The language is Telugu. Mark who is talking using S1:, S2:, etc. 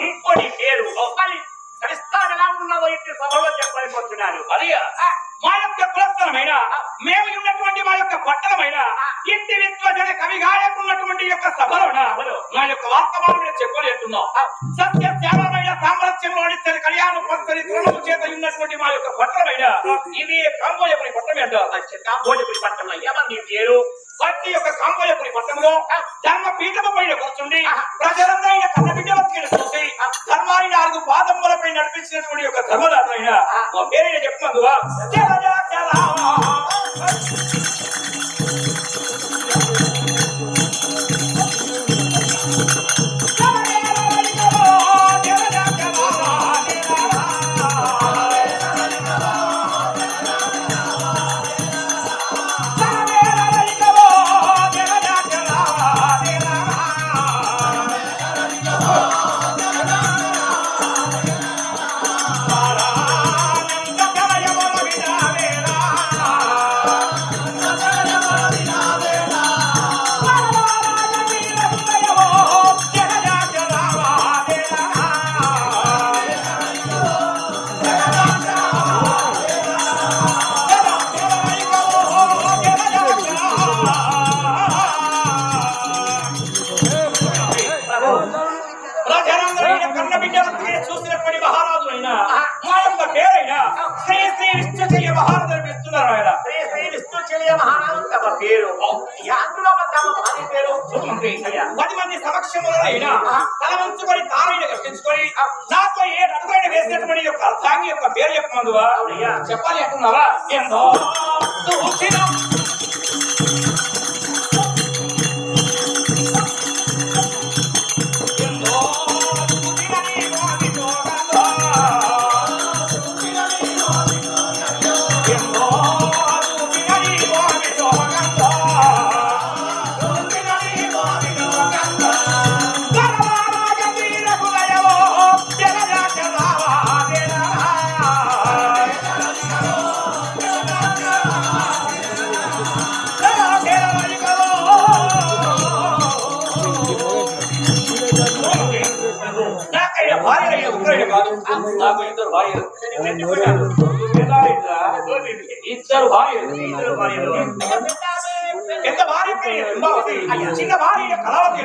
S1: ఇంకోటి పేరు ఎలా ఉన్నదో ఇంటి సభలో చెప్పలేకపోతున్నారు. అది మా యొక్క కులస్థలమైన మేము ఉన్నటువంటి మా యొక్క పట్టణమైన ఇంటి విద్వజన కవి గాయకున్నటువంటి యొక్క సభలోన మా యొక్క వాస్తవాలను చెప్పలేస్తున్నాం. సత్య త్యాగమైన సామ్రాజ్యంలోని కళ్యాణ పత్రి తృణము చేత ఉన్నటువంటి మా యొక్క పట్టణమైన ఇది కాంబోజపురి పట్టణం అంట. కాంబోజపురి పట్టణం ఏమని పేరు? భక్తి యొక్క కాంబోజపురి పట్టణంలో ధర్మ పీఠము పైన కూర్చుండి ప్రజలందరూ కన్న బిడ్డలను చూసి ధర్మాన్ని 4 పాదములపై నడిపించినటువంటి యొక్క ధర్మదాత అయిన మా పేరైనా చెప్పమందువా? చూసినటువంటి మహారాజు అయినా మా యొక్క పేరైనా శ్రీ శ్రీ విష్ణుచర్య మహారాజు అనిపిస్తున్నారు. ఆయన శ్రీ శ్రీ విష్ణుచర్య మహారాజు తమ పేరు. అందులో తమ భార్య పేరు 10 మంది సమక్షంలో అయినా తలవంచుకొని తారైన కట్టించుకొని నాతో 7 అడుగులైన వేసినటువంటి యొక్క అర్థాంగి యొక్క పేరు చెప్పమందువా? చెప్పాలి అంటున్నావా? ఎంతో నాకు 2 భార్యలు. 2 భార్యలు. పెద్ద భార్య చిన్న భార్య కళావతి.